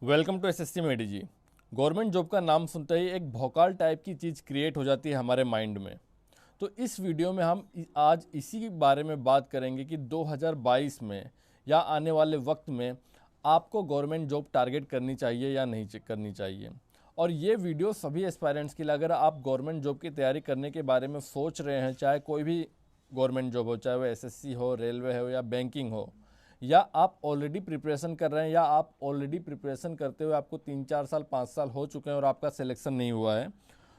Welcome to SSC made easy. Government job का नाम सुनते ही एक भौकाल टाइप की चीज़ क्रिएट हो जाती है हमारे माइंड में। तो इस वीडियो में हम आज इसी के बारे में बात करेंगे कि 2022 में या आने वाले वक्त में आपको गवर्नमेंट जॉब टारगेट करनी चाहिए या नहीं करनी चाहिए। और ये वीडियो सभी एस्पायरेंट्स के लिए, अगर आप गवर्नमेंट जॉब की तैयारी करने के बारे में सोच रहे हैं, चाहे कोई भी गवर्नमेंट जॉब हो, चाहे वो एसएससी हो, रेलवे हो या बैंकिंग हो, या आप ऑलरेडी प्रिपरेशन कर रहे हैं या आप ऑलरेडी प्रिपरेशन करते हुए आपको 3-4 साल 5 साल हो चुके हैं और आपका सिलेक्शन नहीं हुआ है,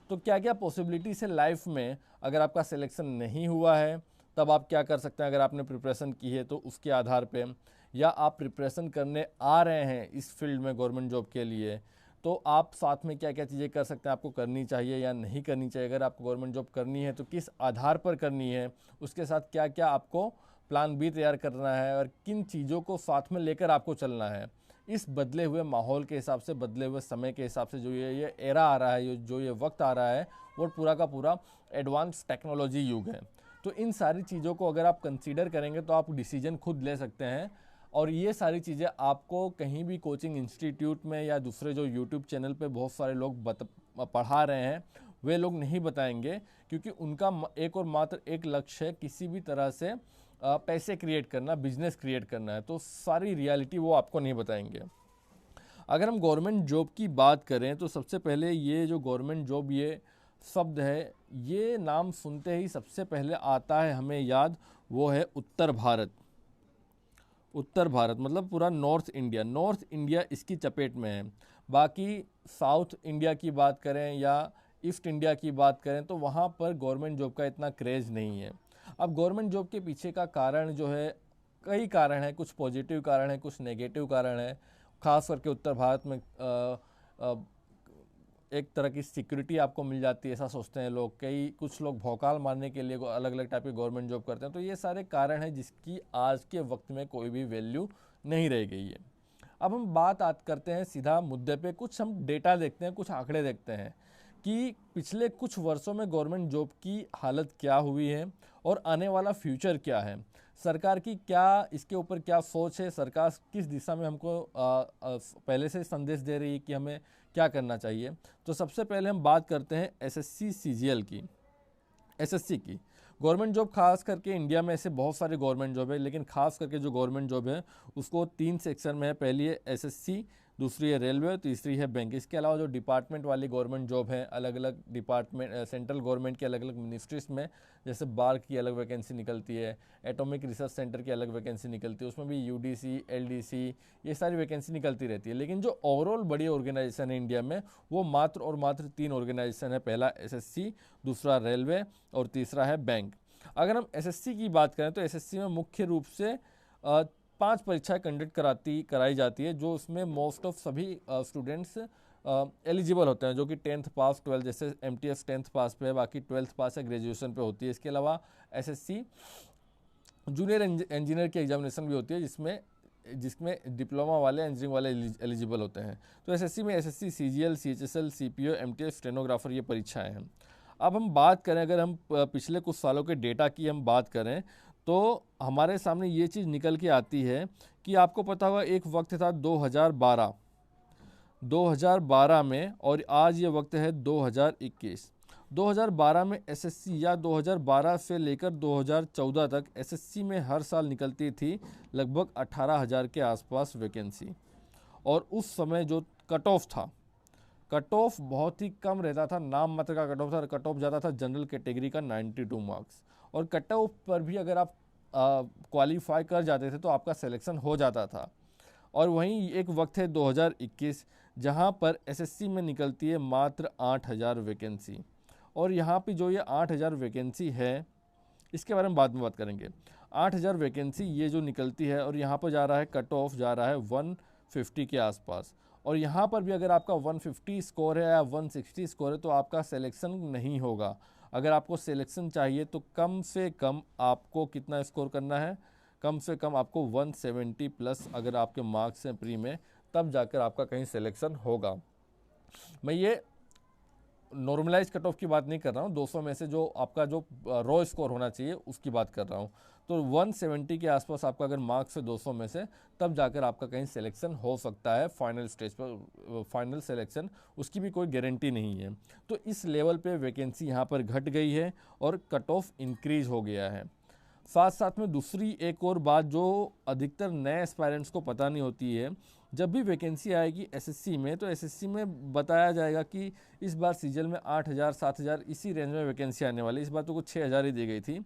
तो क्या क्या पॉसिबिलिटीज़ है लाइफ में। अगर आपका सिलेक्शन नहीं हुआ है तब आप क्या कर सकते हैं, अगर आपने प्रिपरेशन की है तो उसके आधार पे, या आप प्रिपरेशन करने आ रहे हैं इस फील्ड में गवर्नमेंट जॉब के लिए, तो आप साथ में क्या क्या चीज़ें कर सकते हैं, आपको करनी चाहिए या नहीं करनी चाहिए। अगर आपको गवर्नमेंट जॉब करनी है तो किस आधार पर करनी है, उसके साथ क्या क्या आपको प्लान बी तैयार करना है और किन चीज़ों को साथ में लेकर आपको चलना है। इस बदले हुए माहौल के हिसाब से, बदले हुए समय के हिसाब से, जो ये एरा आ रहा है, जो ये वक्त आ रहा है, वो पूरा का पूरा एडवांस टेक्नोलॉजी युग है। तो इन सारी चीज़ों को अगर आप कंसीडर करेंगे तो आप डिसीजन खुद ले सकते हैं। और ये सारी चीज़ें आपको कहीं भी कोचिंग इंस्टीट्यूट में या दूसरे जो यूट्यूब चैनल पे बहुत सारे लोग पढ़ा रहे हैं, वे लोग नहीं बताएंगे, क्योंकि उनका एक और मात्र एक लक्ष्य है, किसी भी तरह से पैसे क्रिएट करना, बिजनेस क्रिएट करना है। तो सारी रियलिटी वो आपको नहीं बताएंगे। अगर हम गवर्नमेंट जॉब की बात करें तो सबसे पहले ये जो गवर्नमेंट जॉब ये शब्द है, ये नाम सुनते ही सबसे पहले आता है हमें याद, वो है उत्तर भारत। उत्तर भारत मतलब पूरा नॉर्थ इंडिया। नॉर्थ इंडिया इसकी चपेट में है। बाकी साउथ इंडिया की बात करें या ईस्ट इंडिया की बात करें तो वहाँ पर गवर्नमेंट जॉब का इतना क्रेज़ नहीं है। अब गवर्नमेंट जॉब के पीछे का कारण जो है, कई कारण है, कुछ पॉजिटिव कारण है, कुछ नेगेटिव कारण है। खास करके उत्तर भारत में एक तरह की सिक्योरिटी आपको मिल जाती है, ऐसा सोचते हैं लोग। कुछ लोग भौकाल मारने के लिए अलग अलग टाइप की गवर्नमेंट जॉब करते हैं। तो ये सारे कारण हैं जिसकी आज के वक्त में कोई भी वैल्यू नहीं रह गई है। अब हम बात करते हैं सीधा मुद्दे पे, कुछ हम डेटा देखते हैं, कुछ आंकड़े देखते हैं कि पिछले कुछ वर्षों में गवर्नमेंट जॉब की हालत क्या हुई है और आने वाला फ्यूचर क्या है। सरकार की क्या इसके ऊपर क्या सोच है, सरकार किस दिशा में हमको पहले से संदेश दे रही है कि हमें क्या करना चाहिए। तो सबसे पहले हम बात करते हैं एसएससी सीजीएल की। एसएससी की गवर्नमेंट जॉब, खास करके इंडिया में ऐसे बहुत सारे गवर्नमेंट जॉब है, लेकिन खास करके जो गवर्नमेंट जॉब है उसको 3 सेक्शन में है। पहली है एसएससी, दूसरी है रेलवे, तीसरी है बैंक। इसके अलावा जो डिपार्टमेंट वाली गवर्नमेंट जॉब है, अलग अलग डिपार्टमेंट, सेंट्रल गवर्नमेंट के अलग अलग मिनिस्ट्रीज में, जैसे बार की अलग वैकेंसी निकलती है, एटॉमिक रिसर्च सेंटर की अलग वैकेंसी निकलती है, उसमें भी यूडीसी, एलडीसी, ये सारी वैकेंसी निकलती रहती है। लेकिन जो ओवरऑल बड़ी ऑर्गेनाइजेशन है इंडिया में, वो मात्र और मात्र 3 ऑर्गेनाइजेशन है। पहला एसएससी, दूसरा रेलवे और तीसरा है बैंक। अगर हम एसएससी की बात करें तो एसएससी में मुख्य रूप से 5 परीक्षाएं कंडक्ट कराई जाती है, जो उसमें मोस्ट ऑफ सभी स्टूडेंट्स एलिजिबल होते हैं, जो कि 10th पास, 12, जैसे एमटीएस 10th पास पे है, बाकी 12th पास या ग्रेजुएशन पे होती है। इसके अलावा एसएससी जूनियर इंजीनियर की एग्जामिनेशन भी होती है, जिसमें डिप्लोमा वाले, इंजीनियरिंग वाले एलिजिबल होते हैं। तो एसएससी में SSC, CGL, CHSL, CPO, MTS, stenographer, ये परीक्षाएं हैं। अब हम बात करें, अगर हम पिछले कुछ सालों के डेटा की हम बात करें तो हमारे सामने ये चीज़ निकल के आती है कि आपको पता होगा एक वक्त था 2012 में, और आज ये वक्त है 2021। 2012 में एसएससी, या 2012 से लेकर 2014 तक एसएससी में हर साल निकलती थी लगभग 18,000 के आसपास वैकेंसी। और उस समय जो कट ऑफ था, कट ऑफ बहुत ही कम रहता था, नाम मात्र का कट ऑफ था। कट ऑफ ज़्यादा था जनरल कैटेगरी का 92 मार्क्स, और कट ऑफ पर भी अगर आप क्वालिफाई कर जाते थे तो आपका सिलेक्शन हो जाता था। और वहीं एक वक्त है 2021, जहां पर एसएससी में निकलती है मात्र 8,000 वैकेंसी। और यहाँ पे जो ये 8,000 वैकेंसी है, इसके बारे में बाद में बात करेंगे। 8,000 वैकेंसी ये जो निकलती है, और यहाँ पर जा रहा है कट ऑफ, जा रहा है 150 के आसपास। और यहाँ पर भी अगर आपका 150 स्कोर है या 160 स्कोर है तो आपका सिलेक्शन नहीं होगा। अगर आपको सिलेक्शन चाहिए तो कम से कम आपको कितना स्कोर करना है, कम से कम आपको 170 प्लस अगर आपके मार्क्स हैं प्री में, तब जाकर आपका कहीं सिलेक्शन होगा। मैं ये नॉर्मलाइज कट ऑफ की बात नहीं कर रहा हूँ, 200 में से जो आपका जो रॉ स्कोर होना चाहिए उसकी बात कर रहा हूँ। तो 170 के आसपास आपका अगर मार्क्स है 200 में से, तब जाकर आपका कहीं सिलेक्शन हो सकता है फाइनल स्टेज पर, फाइनल सिलेक्शन, उसकी भी कोई गारंटी नहीं है। तो इस लेवल पे वैकेंसी यहाँ पर घट गई है और कट ऑफ इंक्रीज हो गया है। साथ साथ में दूसरी एक और बात जो अधिकतर नए एस्पायरेंट्स को पता नहीं होती है, जब भी वैकेंसी आएगी एसएससी में, तो एसएससी में बताया जाएगा कि इस बार सीजन में 8,000 7,000 इसी रेंज में वैकेंसी आने वाली। इस बार तो कुछ 6,000 ही दी गई थी।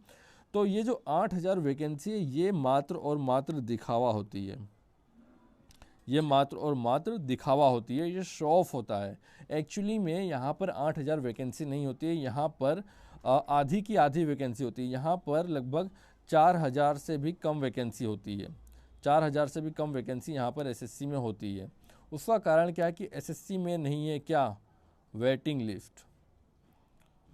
तो ये जो 8,000 वैकेंसी है, ये मात्र और मात्र दिखावा होती है। ये मात्र और मात्र दिखावा होती है, ये शो ऑफ होता है। एक्चुअली में यहाँ पर 8,000 वैकेंसी नहीं होती है, यहाँ पर आधी की आधी वैकेंसी होती है। यहाँ पर लगभग 4,000 से भी कम वैकेंसी होती है। 4,000 से भी कम वैकेंसी यहाँ पर एसएससी में होती है। उसका कारण क्या है कि एसएससी में नहीं है क्या, वेटिंग लिस्ट।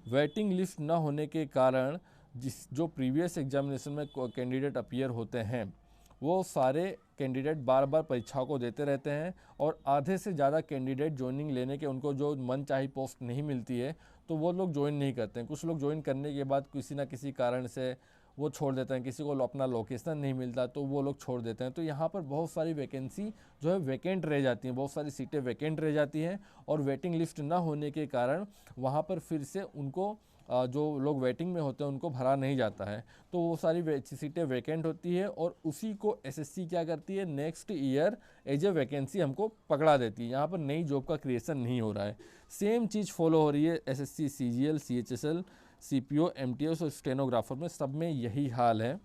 वेटिंग लिस्ट न होने के कारण जो प्रीवियस एग्जामिनेशन में कैंडिडेट अपीयर होते हैं, वो सारे कैंडिडेट बार बार परीक्षाओं को देते रहते हैं और आधे से ज़्यादा कैंडिडेट ज्वाइनिंग लेने के, उनको जो मन चाही पोस्ट नहीं मिलती है तो वो लोग ज्वाइन नहीं करते हैं। कुछ लोग ज्वाइन करने के बाद किसी ना किसी कारण से वो छोड़ देते हैं, किसी को अपना लोकेशन नहीं मिलता तो वो लोग छोड़ देते हैं। तो यहाँ पर बहुत सारी वैकेंसी जो है वैकेंट रह जाती हैं, बहुत सारी सीटें वैकेंट रह जाती हैं और वेटिंग लिस्ट ना होने के कारण वहाँ पर फिर से उनको जो लोग वेटिंग में होते हैं उनको भरा नहीं जाता है। तो वो सारी सीटें वैकेंट होती है और उसी को एसएससी क्या करती है, next year as a vacancy हमको पकड़ा देती है। यहाँ पर नई जॉब का क्रिएशन नहीं हो रहा है। सेम चीज़ फॉलो हो रही है SSC, CGL, CHSL, CPO, MTS और स्टेनोग्राफर में, सब में यही हाल है।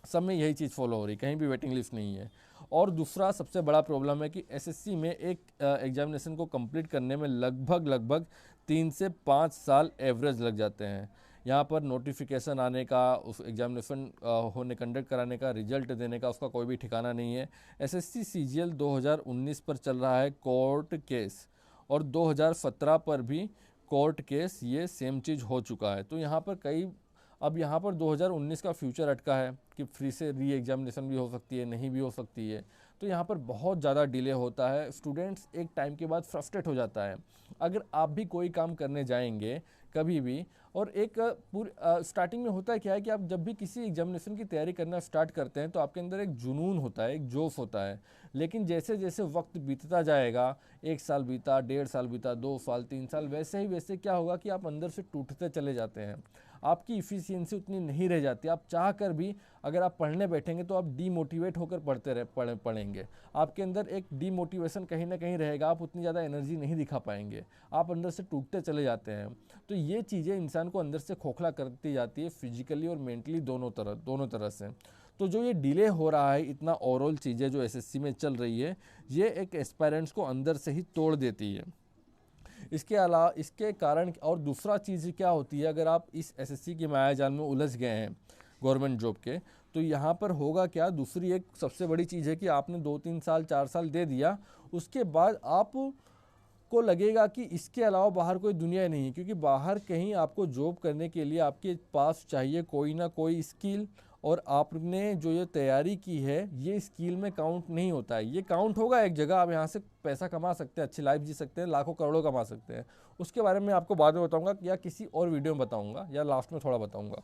सब में यही चीज़ फॉलो हो रही है, कहीं भी वेटिंग लिस्ट नहीं है। और दूसरा सबसे बड़ा प्रॉब्लम है कि एसएससी में एक एग्जामिनेशन को कंप्लीट करने में लगभग 3 से 5 साल एवरेज लग जाते हैं। यहाँ पर नोटिफिकेशन आने का, उस एग्जामिनेशन होने, कंडक्ट कराने का, रिजल्ट देने का, उसका कोई भी ठिकाना नहीं है। एसएससी सीजीएल 2019 पर चल रहा है कोर्ट केस और 2017 पर भी कोर्ट केस, ये सेम चीज़ हो चुका है। तो यहाँ पर अब यहाँ पर 2019 का फ्यूचर अटका है कि फ्री से री एग्जामिनेशन भी हो सकती है, नहीं भी हो सकती है। तो यहाँ पर बहुत ज़्यादा डिले होता है। स्टूडेंट्स एक टाइम के बाद फ्रस्ट्रेट हो जाता है। अगर आप भी कोई काम करने जाएंगे कभी भी, और एक स्टार्टिंग में होता है क्या है कि आप जब भी किसी एग्जामिनेशन की तैयारी करना स्टार्ट करते हैं तो आपके अंदर एक जुनून होता है, एक जोश होता है। लेकिन जैसे जैसे वक्त बीतता जाएगा, 1 साल बीता, 1.5 साल बीता, 2 साल, 3 साल, वैसे क्या होगा कि आप अंदर से टूटते चले जाते हैं। आपकी इफ़िशियंसी उतनी नहीं रह जाती। आप चाह कर भी अगर आप पढ़ने बैठेंगे तो आप डीमोटिवेट होकर पढ़ेंगे। आपके अंदर एक डीमोटिवेशन कहीं ना कहीं रहेगा, आप उतनी ज़्यादा एनर्जी नहीं दिखा पाएंगे, आप अंदर से टूटते चले जाते हैं। तो ये चीज़ें इंसान को अंदर से खोखला करती जाती है, फिजिकली और मेंटली दोनों तरह से। तो जो ये डिले हो रहा है, इतना ओवरऑल चीज़ें जो एसएससी में चल रही है, ये एक एस्पायरेंट्स को अंदर से ही तोड़ देती है। इसके अलावा, इसके कारण और दूसरा चीज़ क्या होती है, अगर आप इस एसएससी के मायाजाल में उलझ गए हैं गवर्नमेंट जॉब के, तो यहाँ पर होगा क्या, दूसरी एक सबसे बड़ी चीज़ है कि आपने 2-3 साल 4 साल दे दिया, उसके बाद आप को लगेगा कि इसके अलावा बाहर कोई दुनिया नहीं है। क्योंकि बाहर कहीं आपको जॉब करने के लिए आपके पास चाहिए कोई ना कोई स्किल, और आपने जो ये तैयारी की है ये स्किल में काउंट नहीं होता है। ये काउंट होगा एक जगह, आप यहाँ से पैसा कमा सकते हैं, अच्छी लाइफ जी सकते हैं, लाखों करोड़ों कमा सकते हैं। उसके बारे में आपको बाद में बताऊंगा या किसी और वीडियो में बताऊंगा या लास्ट में थोड़ा बताऊंगा।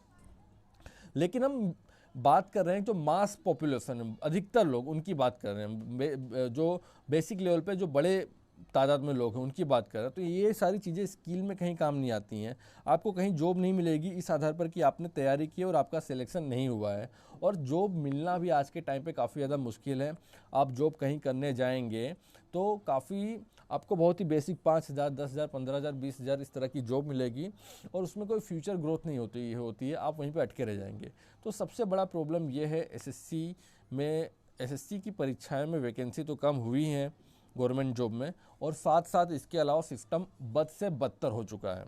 लेकिन हम बात कर रहे हैं जो मास पॉपुलेशन है, अधिकतर लोग, उनकी बात कर रहे हैं, जो बेसिक लेवल पे जो बड़े तादाद में लोग हैं उनकी बात कर रहे हैं। तो ये सारी चीज़ें स्किल में कहीं काम नहीं आती हैं। आपको कहीं जॉब नहीं मिलेगी इस आधार पर कि आपने तैयारी की और आपका सिलेक्शन नहीं हुआ है। और जॉब मिलना भी आज के टाइम पे काफ़ी ज़्यादा मुश्किल है। आप जॉब कहीं करने जाएंगे तो काफ़ी आपको बहुत ही बेसिक 5,000, 10,000, 15,000, 20,000 इस तरह की जॉब मिलेगी और उसमें कोई फ्यूचर ग्रोथ नहीं होती है, आप वहीं पे अटके रह जाएंगे। तो सबसे बड़ा प्रॉब्लम ये है एसएससी की परीक्षाएं में वैकेंसी तो कम हुई हैं गवर्नमेंट जॉब में, और साथ साथ इसके अलावा सिस्टम बद से बदतर हो चुका है।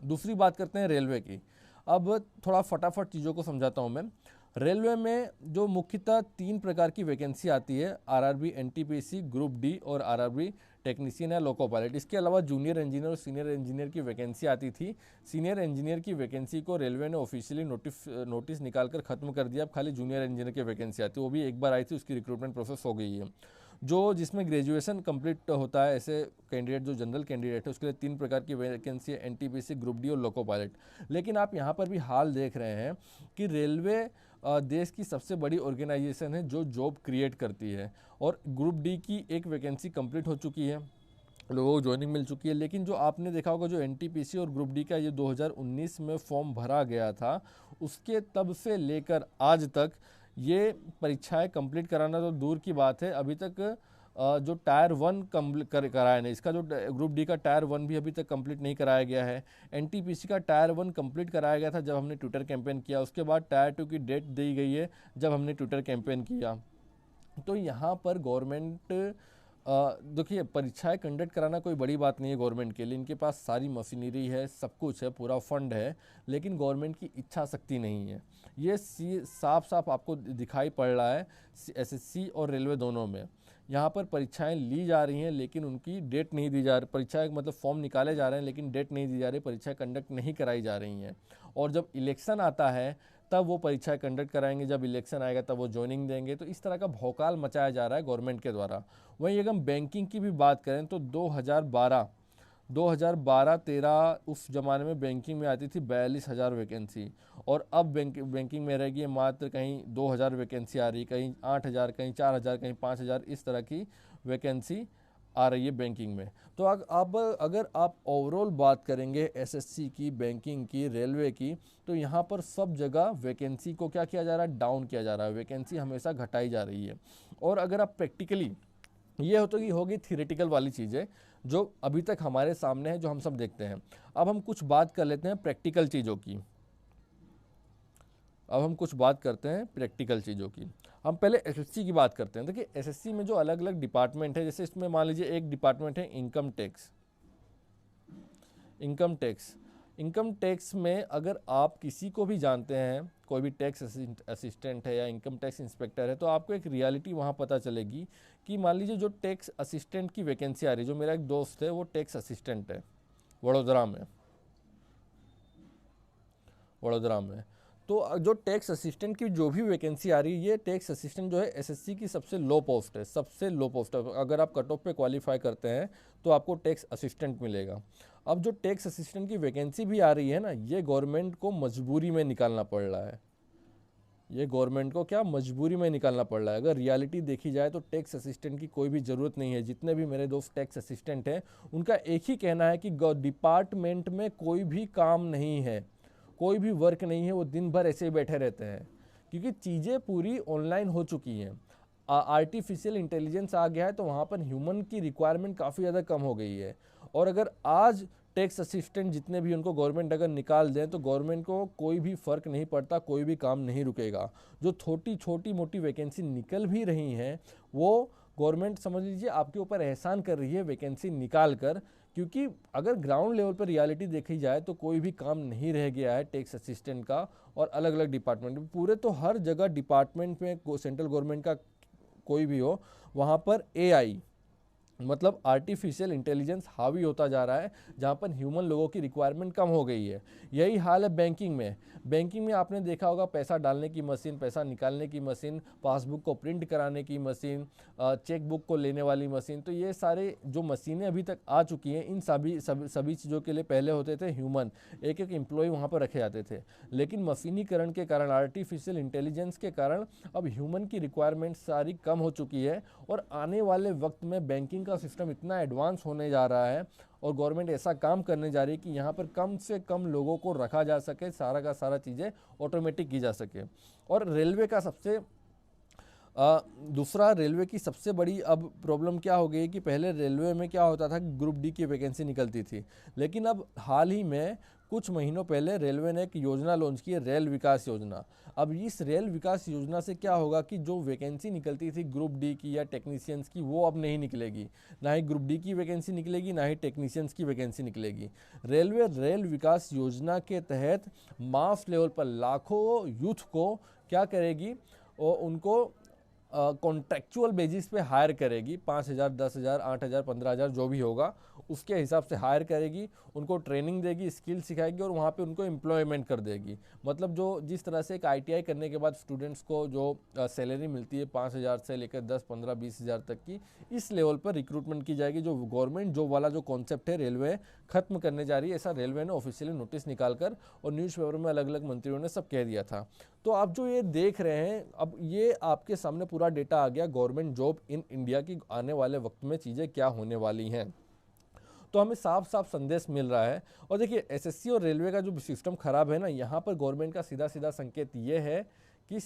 दूसरी बात करते हैं रेलवे की। अब थोड़ा फटाफट चीज़ों को समझाता हूँ मैं। रेलवे में जो मुख्यतः 3 प्रकार की वैकेंसी आती है, आरआरबी, एनटीपीसी, ग्रुप डी और आरआरबी टेक्नीशियन या लोको पायलट। इसके अलावा जूनियर इंजीनियर और सीनियर इंजीनियर की वैकेंसी आती थी। सीनियर इंजीनियर की वैकेंसी को रेलवे ने ऑफिशियली नोटिस निकालकर ख़त्म कर दिया। अब खाली जूनियर इंजीनियर की वैकेंसी आती है, वो भी एक बार आई थी, उसकी रिक्रूटमेंट प्रोसेस हो गई है। जिसमें ग्रेजुएशन कंप्लीट होता है, ऐसे कैंडिडेट जो जनरल कैंडिडेट है उसके लिए 3 प्रकार की वैकेंसी है, एनटीपीसी, ग्रुप डी और लोको पायलट। लेकिन आप यहाँ पर भी हाल देख रहे हैं कि रेलवे देश की सबसे बड़ी ऑर्गेनाइजेशन है जो जॉब क्रिएट करती है। और ग्रुप डी की एक वैकेंसी कंप्लीट हो चुकी है, लोगों को ज्वाइनिंग मिल चुकी है। लेकिन जो आपने देखा होगा, जो एनटीपीसी और ग्रुप डी का ये 2019 में फॉर्म भरा गया था, उसके तब से लेकर आज तक ये परीक्षाएं कंप्लीट कराना तो दूर की बात है, अभी तक जो टायर 1 कराया नहीं, इसका जो ग्रुप डी का टायर 1 भी अभी तक कंप्लीट नहीं कराया गया है। एनटीपीसी का टायर 1 कंप्लीट कराया गया था जब हमने ट्विटर कैंपेन किया, उसके बाद टायर 2 की डेट दी गई है जब हमने ट्विटर कैंपेन किया। तो यहाँ पर गवर्नमेंट, देखिए, परीक्षाएं कंडक्ट कराना कोई बड़ी बात नहीं है गवर्नमेंट के लिए, इनके पास सारी मशीनरी है, सब कुछ है, पूरा फंड है, लेकिन गवर्नमेंट की इच्छा शक्ति नहीं है। ये साफ साफ आपको दिखाई पड़ रहा है एसएससी और रेलवे दोनों में। यहाँ पर परीक्षाएं ली जा रही हैं लेकिन उनकी डेट नहीं दी जा रही, परीक्षाएं मतलब फॉर्म निकाले जा रहे हैं लेकिन डेट नहीं दी जा रही, परीक्षाएं कंडक्ट नहीं कराई जा रही हैं। और जब इलेक्शन आता है तब वो परीक्षाएं कंडक्ट कराएंगे, जब इलेक्शन आएगा तब वो ज्वाइनिंग देंगे। तो इस तरह का भौकाल मचाया जा रहा है गवर्नमेंट के द्वारा। वहीं अगर हम बैंकिंग की भी बात करें तो 2012-13 उस ज़माने में बैंकिंग में आती थी 42,000 वैकेंसी, और अब बैंकिंग में रहेगी मात्र कहीं 2,000 वैकेंसी आ रही, कहीं 8,000, कहीं 4,000, कहीं 5,000, इस तरह की वैकेंसी आ रही है बैंकिंग में। तो अब अगर आप ओवरऑल बात करेंगे एसएससी की, बैंकिंग की, रेलवे की, तो यहाँ पर सब जगह वैकेंसी को क्या किया जा रहा है, डाउन किया जा रहा है, वैकेंसी हमेशा घटाई जा रही है। और अगर आप प्रैक्टिकली, ये होगी थियोरेटिकल वाली चीज़ें जो अभी तक हमारे सामने है, जो हम सब देखते हैं। अब हम कुछ बात कर लेते हैं प्रैक्टिकल चीज़ों की। हम पहले एसएससी की बात करते हैं। देखिए, एसएससी में जो अलग अलग डिपार्टमेंट है, जैसे इसमें मान लीजिए एक डिपार्टमेंट है इनकम टैक्स में अगर आप किसी को भी जानते हैं, कोई भी टैक्स असिस्टेंट है या इनकम टैक्स इंस्पेक्टर है, तो आपको एक रियलिटी वहाँ पता चलेगी कि मान लीजिए जो टैक्स असिस्टेंट की वैकेंसी आ रही है, जो मेरा एक दोस्त है वो टैक्स असिस्टेंट है वडोदरा में, तो जो टैक्स असिस्टेंट की जो भी वैकेंसी आ रही है, ये टैक्स असिस्टेंट जो है एसएससी की सबसे लो पोस्ट है। अगर आप कट ऑफ पे क्वालिफाई करते हैं तो आपको टैक्स असिस्टेंट मिलेगा। अब जो टैक्स असिस्टेंट की वैकेंसी भी आ रही है ना, ये गवर्नमेंट को मजबूरी में निकालना पड़ रहा है। अगर रियलिटी देखी जाए तो टैक्स असिस्टेंट की कोई भी ज़रूरत नहीं है। जितने भी मेरे दोस्त टैक्स असिस्टेंट हैं, उनका एक ही कहना है कि डिपार्टमेंट में कोई भी काम नहीं है, कोई भी वर्क नहीं है, वो दिन भर ऐसे ही बैठे रहते हैं, क्योंकि चीज़ें पूरी ऑनलाइन हो चुकी हैं। आर्टिफिशियल इंटेलिजेंस आ गया है, तो वहाँ पर ह्यूमन की रिक्वायरमेंट काफ़ी ज़्यादा कम हो गई है। और अगर आज टैक्स असिस्टेंट जितने भी उनको गवर्नमेंट अगर निकाल दें तो गवर्नमेंट को कोई भी फ़र्क नहीं पड़ता, कोई भी काम नहीं रुकेगा। जो छोटी मोटी वैकेंसी निकल भी रही हैं, वो गवर्नमेंट समझ लीजिए आपके ऊपर एहसान कर रही है वैकेंसी निकाल कर, क्योंकि अगर ग्राउंड लेवल पर रियलिटी देखी जाए तो कोई भी काम नहीं रह गया है टैक्स असिस्टेंट का। और अलग अलग डिपार्टमेंट में, पूरे तो हर जगह डिपार्टमेंट में, सेंट्रल गवर्नमेंट का कोई भी हो, वहाँ पर एआई मतलब आर्टिफिशियल इंटेलिजेंस हावी होता जा रहा है, जहाँ पर ह्यूमन लोगों की रिक्वायरमेंट कम हो गई है। यही हाल है बैंकिंग में आपने देखा होगा, पैसा डालने की मशीन, पैसा निकालने की मशीन, पासबुक को प्रिंट कराने की मशीन, चेकबुक को लेने वाली मशीन। तो ये सारे जो मशीनें अभी तक आ चुकी हैं, इन सभी चीज़ों के लिए पहले होते थे ह्यूमन, एक एम्प्लॉय वहाँ पर रखे जाते थे। लेकिन मशीनीकरण के कारण, आर्टिफिशियल इंटेलिजेंस के कारण अब ह्यूमन की रिक्वायरमेंट सारी कम हो चुकी है। और आने वाले वक्त में बैंकिंग का सिस्टम इतना एडवांस होने जा रहा है और गवर्नमेंट ऐसा काम करने जा रही है कि यहाँ पर कम से कम लोगों को रखा जा सके, सारा का सारा चीज़ें ऑटोमेटिक की जा सके। और रेलवे की सबसे बड़ी अब प्रॉब्लम क्या हो गई कि पहले रेलवे में क्या होता था कि ग्रुप डी की वैकेंसी निकलती थी, लेकिन अब हाल ही में कुछ महीनों पहले रेलवे ने एक योजना लॉन्च की है, रेल विकास योजना। अब इस रेल विकास योजना से क्या होगा कि जो वैकेंसी निकलती थी ग्रुप डी की या टेक्नीशियंस की, वो अब नहीं निकलेगी। ना ही ग्रुप डी की वैकेंसी निकलेगी, ना ही टेक्नीशियंस की वैकेंसी निकलेगी। रेलवे रेल विकास योजना के तहत मास लेवल पर लाखों यूथ को क्या करेगी, और उनको कॉन्ट्रेक्चुअल बेसिस पे हायर करेगी। 5,000, 10,000, 8,000, 15,000 जो भी होगा उसके हिसाब से हायर करेगी, उनको ट्रेनिंग देगी, स्किल सिखाएगी और वहाँ पे उनको एम्प्लॉयमेंट कर देगी। मतलब जो जिस तरह से एक आईटीआई करने के बाद स्टूडेंट्स को जो सैलरी मिलती है 5,000 से लेकर 10, 15, 20,000 तक की, इस लेवल पर रिक्रूटमेंट की जाएगी। जो गवर्नमेंट जॉब वाला जो कॉन्सेप्ट है रेलवे खत्म करने जा रही है, ऐसा रेलवे ने ऑफिशियली नोटिस निकाल कर और न्यूज़पेपर में अलग अलग मंत्रियों ने सब कह दिया था। तो आप जो ये देख रहे हैं, अब ये आपके सामने पूरा डेटा आ गया गवर्नमेंट जॉब इन इंडिया की आने वाले वक्त में चीज़ें क्या होने वाली हैं। तो हमें साफ साफ संदेश मिल रहा है। और देखिए एसएससी और रेलवे का जो सिस्टम खराब है ना, यहाँ पर गवर्नमेंट का सीधा सीधा संकेत ये है कि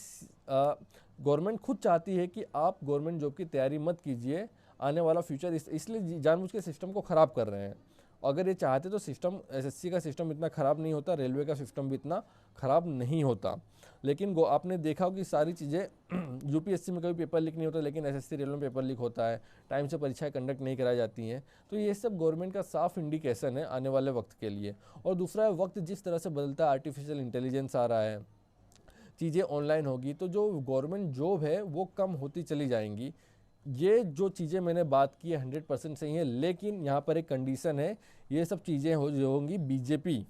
गवर्नमेंट खुद चाहती है कि आप गवर्नमेंट जॉब की तैयारी मत कीजिए, आने वाला फ्यूचर इसलिए जानबूझ के सिस्टम को ख़राब कर रहे हैं। अगर ये चाहते तो सिस्टम, एसएससी का सिस्टम इतना ख़राब नहीं होता, रेलवे का सिस्टम भी इतना ख़राब नहीं होता। लेकिन आपने देखा हो कि सारी चीज़ें यूपीएससी में कभी पेपर लीक नहीं होता, लेकिन एसएससी रेलवे में पेपर लीक होता है, टाइम से परीक्षाएं कंडक्ट नहीं कराई जाती हैं। तो ये सब गवर्नमेंट का साफ इंडिकेशन है आने वाले वक्त के लिए। और दूसरा है वक्त जिस तरह से बदलता है, आर्टिफिशियल इंटेलिजेंस आ रहा है, चीज़ें ऑनलाइन होगी, तो जो गवर्नमेंट जॉब है वो कम होती चली जाएंगी। ये जो चीज़ें मैंने बात की है 100% सही है, लेकिन यहाँ पर एक कंडीशन है, ये सब चीज़ें होंगी बीजेपी,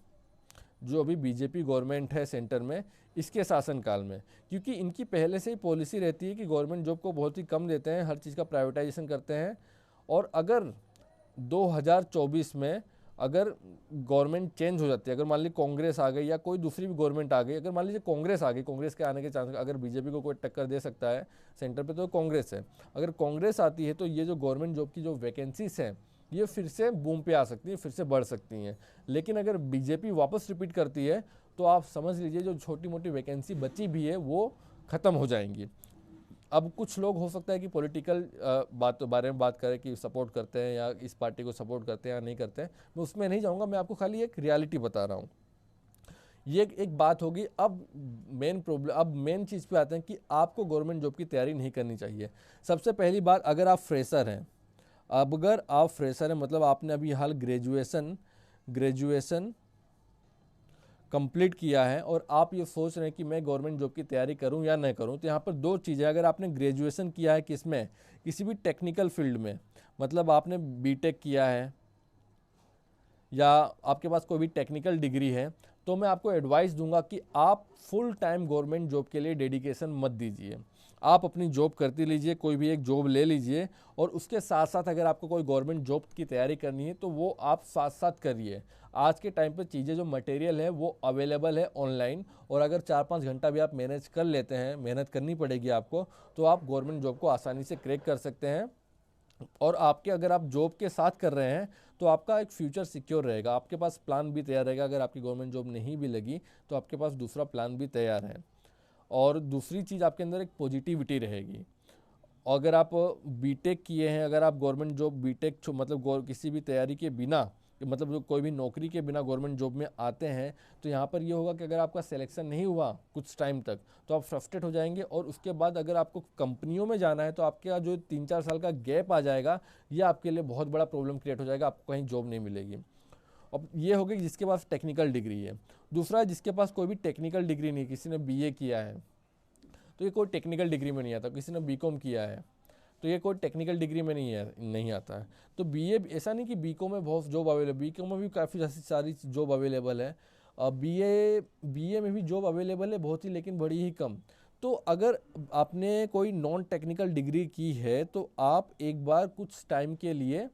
जो अभी बीजेपी गवर्नमेंट है सेंटर में, इसके शासनकाल में। क्योंकि इनकी पहले से ही पॉलिसी रहती है कि गवर्नमेंट जॉब को बहुत ही कम देते हैं, हर चीज़ का प्राइवेटाइजेशन करते हैं। और अगर 2024 में अगर गवर्नमेंट चेंज हो जाती है, अगर मान लीजिए कांग्रेस आ गई या कोई दूसरी भी गवर्नमेंट आ गई, अगर मान लीजिए कांग्रेस आ गई, कांग्रेस के आने के चांस, अगर बीजेपी को कोई टक्कर दे सकता है सेंटर पे तो कांग्रेस है। अगर कांग्रेस आती है तो ये जो गवर्नमेंट जॉब की जो वैकेंसीज हैं ये फिर से बूम पे आ सकती हैं, फिर से बढ़ सकती हैं। लेकिन अगर बीजेपी वापस रिपीट करती है तो आप समझ लीजिए जो छोटी मोटी वैकेंसी बची भी है वो ख़त्म हो जाएंगी। अब कुछ लोग हो सकता है कि पॉलिटिकल बारे में बात करें कि सपोर्ट करते हैं या इस पार्टी को सपोर्ट करते हैं या नहीं करते हैं, मैं उसमें नहीं जाऊंगा, मैं आपको खाली एक रियलिटी बता रहा हूँ। ये एक बात होगी। अब मेन चीज़ पे आते हैं कि आपको गवर्नमेंट जॉब की तैयारी नहीं करनी चाहिए। सबसे पहली बात, अगर आप फ्रेशर हैं, अगर आप फ्रेशर हैं मतलब आपने अभी हाल ग्रेजुएशन कंप्लीट किया है और आप ये सोच रहे हैं कि मैं गवर्नमेंट जॉब की तैयारी करूं या नहीं करूं, तो यहाँ पर दो चीज़ें, अगर आपने ग्रेजुएशन किया है किसमें, किसी भी टेक्निकल फील्ड में, मतलब आपने बीटेक किया है या आपके पास कोई भी टेक्निकल डिग्री है, तो मैं आपको एडवाइस दूंगा कि आप फुल टाइम गवर्नमेंट जॉब के लिए डेडिकेशन मत दीजिए। आप अपनी जॉब करती लीजिए, कोई भी एक जॉब ले लीजिए, और उसके साथ साथ अगर आपको कोई गवर्नमेंट जॉब की तैयारी करनी है तो वो आप साथ साथ करिए। आज के टाइम पे चीज़ें जो मटेरियल है वो अवेलेबल है ऑनलाइन, और अगर 4-5 घंटा भी आप मैनेज कर लेते हैं, मेहनत करनी पड़ेगी आपको, तो आप गवर्नमेंट जॉब को आसानी से क्रैक कर सकते हैं। और आपके, अगर आप जॉब के साथ कर रहे हैं तो आपका एक फ्यूचर सिक्योर रहेगा, आपके पास प्लान भी तैयार रहेगा। अगर आपकी गवर्नमेंट जॉब नहीं भी लगी तो आपके पास दूसरा प्लान भी तैयार है। और दूसरी चीज़, आपके अंदर एक पॉजिटिविटी रहेगी। अगर आप बीटेक किए हैं, अगर आप गवर्नमेंट जॉब बीटेक मतलब किसी भी तैयारी के बिना, मतलब जो कोई भी नौकरी के बिना गवर्नमेंट जॉब में आते हैं, तो यहाँ पर ये होगा कि अगर आपका सिलेक्शन नहीं हुआ कुछ टाइम तक तो आप फ्रस्ट्रेट हो जाएंगे, और उसके बाद अगर आपको कंपनियों में जाना है तो आपका जो 3-4 साल का गैप आ जाएगा, ये आपके लिए बहुत बड़ा प्रॉब्लम क्रिएट हो जाएगा, आपको कहीं जॉब नहीं मिलेगी। अब ये हो गई जिसके पास टेक्निकल डिग्री है। दूसरा है जिसके पास कोई भी टेक्निकल डिग्री नहीं, किसी ने बीए किया है तो ये कोई टेक्निकल डिग्री में नहीं आता, किसी ने बीकॉम किया है तो ये कोई टेक्निकल डिग्री में नहीं आता है। तो बीए, ऐसा नहीं कि बीकॉम में बहुत जॉब अवेलेबल, बीकॉम में भी काफ़ी सारी जॉब अवेलेबल है, बीए में भी जॉब अवेलेबल है बहुत ही, लेकिन बड़ी ही कम। तो अगर आपने कोई नॉन टेक्निकल डिग्री की है तो आप एक बार कुछ टाइम के लिए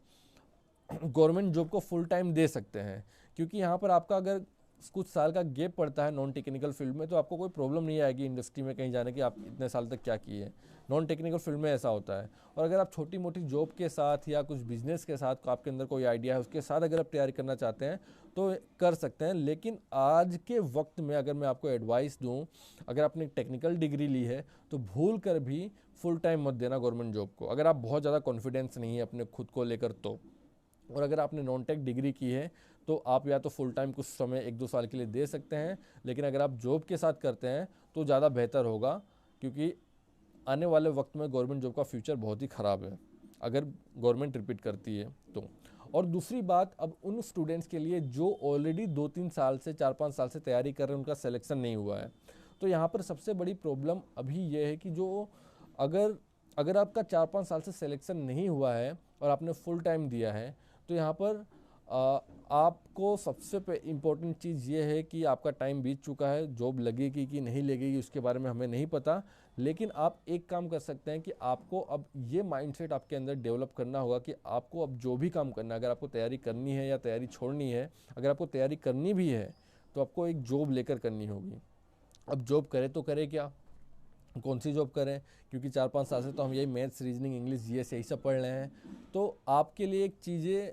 गवर्नमेंट जॉब को फुल टाइम दे सकते हैं, क्योंकि यहाँ पर आपका अगर कुछ साल का गैप पड़ता है नॉन टेक्निकल फील्ड में तो आपको कोई प्रॉब्लम नहीं आएगी इंडस्ट्री में कहीं जाने की, आप इतने साल तक क्या किए। नॉन टेक्निकल फील्ड में ऐसा होता है। और अगर आप छोटी मोटी जॉब के साथ या कुछ बिजनेस के साथ आपके अंदर कोई आइडिया है उसके साथ अगर आप तैयारी करना चाहते हैं तो कर सकते हैं। लेकिन आज के वक्त में अगर मैं आपको एडवाइस दूँ, अगर आपने टेक्निकल डिग्री ली है तो भूल कर भी फुल टाइम मत देना गवर्नमेंट जॉब को, अगर आप बहुत ज़्यादा कॉन्फिडेंस नहीं है अपने खुद को लेकर तो। और अगर आपने नॉन टेक डिग्री की है तो आप या तो फुल टाइम कुछ समय 1-2 साल के लिए दे सकते हैं, लेकिन अगर आप जॉब के साथ करते हैं तो ज़्यादा बेहतर होगा, क्योंकि आने वाले वक्त में गवर्नमेंट जॉब का फ्यूचर बहुत ही ख़राब है अगर गवर्नमेंट रिपीट करती है तो। और दूसरी बात, अब उन स्टूडेंट्स के लिए जो ऑलरेडी 2-3 साल से 4-5 साल से तैयारी कर रहे हैं, उनका सिलेक्शन नहीं हुआ है, तो यहाँ पर सबसे बड़ी प्रॉब्लम अभी ये है कि जो अगर आपका 4-5 साल से सिलेक्शन नहीं हुआ है और आपने फुल टाइम दिया है, तो यहाँ पर आपको सबसे इम्पोर्टेंट चीज़ ये है कि आपका टाइम बीत चुका है, जॉब लगेगी कि नहीं लगेगी उसके बारे में हमें नहीं पता। लेकिन आप एक काम कर सकते हैं कि आपको अब ये माइंडसेट आपके अंदर डेवलप करना होगा कि आपको अब जो भी काम करना है, अगर आपको तैयारी करनी है या तैयारी छोड़नी है, अगर आपको तैयारी करनी भी है तो आपको एक जॉब लेकर करनी होगी। अब जॉब करें तो करें क्या, कौन सी जॉब करें, क्योंकि 4-5 साल से तो हम यही मैथ्स, रीजनिंग, इंग्लिश, जीएस यही सब पढ़ रहे हैं। तो आपके लिए एक चीज़ें,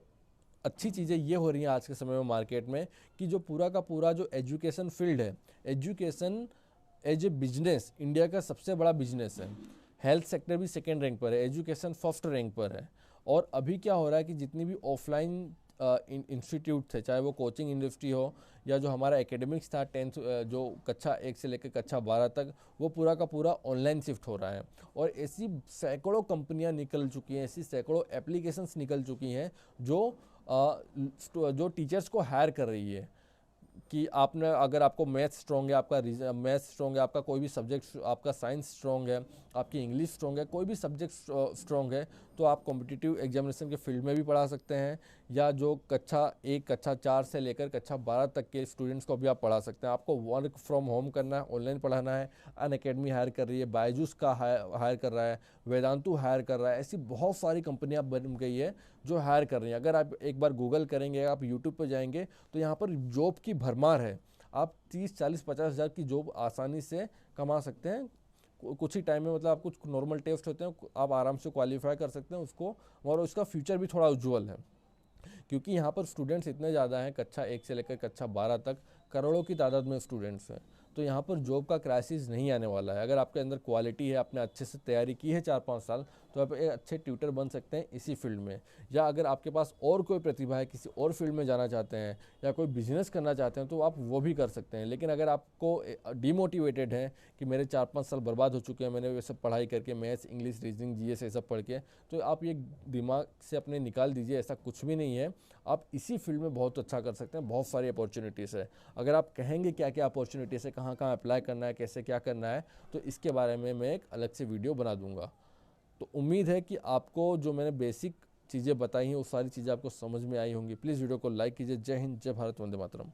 अच्छी चीज़ें ये हो रही हैं आज के समय में मार्केट में कि जो पूरा का पूरा जो एजुकेशन फील्ड है, education as a business India का सबसे बड़ा बिजनेस है। हेल्थ सेक्टर भी सेकेंड रैंक पर है, एजुकेशन फर्स्ट रैंक पर है। और अभी क्या हो रहा है कि जितनी भी ऑफलाइन इंस्टीट्यूट थे, चाहे वो कोचिंग इंडस्ट्री हो या जो हमारा एकेडमिक्स था 10th, जो कक्षा 1 से लेकर कक्षा 12 तक, वो पूरा का पूरा ऑनलाइन शिफ्ट हो रहा है। और ऐसी सैकड़ों कंपनियां निकल चुकी हैं, ऐसी सैकड़ों एप्लीकेशंस निकल चुकी हैं जो टीचर्स को हायर कर रही है कि आपने, अगर आपको मैथ्स स्ट्रॉन्ग है, आपका मैथ्स स्ट्रॉन्ग है, आपका कोई भी सब्जेक्ट, आपका साइंस स्ट्रॉन्ग है, आपकी इंग्लिश स्ट्रॉन्ग है, कोई भी सब्जेक्ट स्ट्रॉन्ग है, तो आप कॉम्पिटिटिव एग्जामिनेशन के फील्ड में भी पढ़ा सकते हैं। या जो कक्षा 1, कक्षा 4 से लेकर कक्षा 12 तक के स्टूडेंट्स को भी आप पढ़ा सकते हैं। आपको वर्क फ्रॉम होम करना है, ऑनलाइन पढ़ाना है, अनअकैडमी हायर कर रही है, बायजूस का हायर कर रहा है, वेदांतु हायर कर रहा है, ऐसी बहुत सारी कंपनियां बन गई है जो हायर कर रही हैं। अगर आप एक बार गूगल करेंगे, आप यूट्यूब पर जाएंगे, तो यहाँ पर जॉब की भरमार है। आप 30, 40, 50 हज़ार की जॉब आसानी से कमा सकते हैं कुछ ही टाइम में। मतलब आप कुछ नॉर्मल टेस्ट होते हैं, आप आराम से क्वालिफाई कर सकते हैं उसको, और उसका फ्यूचर भी थोड़ा उज्जवल है, क्योंकि यहाँ पर स्टूडेंट्स इतने ज़्यादा हैं, कक्षा 1 से लेकर कक्षा 12 तक करोड़ों की तादाद में स्टूडेंट्स हैं। तो यहाँ पर जॉब का क्राइसिस नहीं आने वाला है। अगर आपके अंदर क्वालिटी है, आपने अच्छे से तैयारी की है 4-5 साल, तो आप एक अच्छे ट्यूटर बन सकते हैं इसी फील्ड में। या अगर आपके पास और कोई प्रतिभा है, किसी और फील्ड में जाना चाहते हैं या कोई बिजनेस करना चाहते हैं, तो आप वो भी कर सकते हैं। लेकिन अगर आपको डीमोटिवेटेड है कि मेरे 4-5 साल बर्बाद हो चुके हैं, मैंने ये सब पढ़ाई करके, मैथ्स, इंग्लिश, रीजनिंग, जीएस ये सब पढ़ के, तो आप ये दिमाग से अपने निकाल दीजिए, ऐसा कुछ भी नहीं है। आप इसी फील्ड में बहुत अच्छा कर सकते हैं, बहुत सारी अपॉर्चुनिटीज़ है। अगर आप कहेंगे क्या क्या अपॉर्चुनिटीज़ है, कहाँ कहाँ अप्लाई करना है, कैसे क्या करना है, तो इसके बारे में मैं एक अलग से वीडियो बना दूंगा। तो उम्मीद है कि आपको जो मैंने बेसिक चीज़ें बताई हैं, वो सारी चीज़ें आपको समझ में आई होंगी। प्लीज़ वीडियो को लाइक कीजिए। जय हिंद, जय भारत, वंदे मातरम।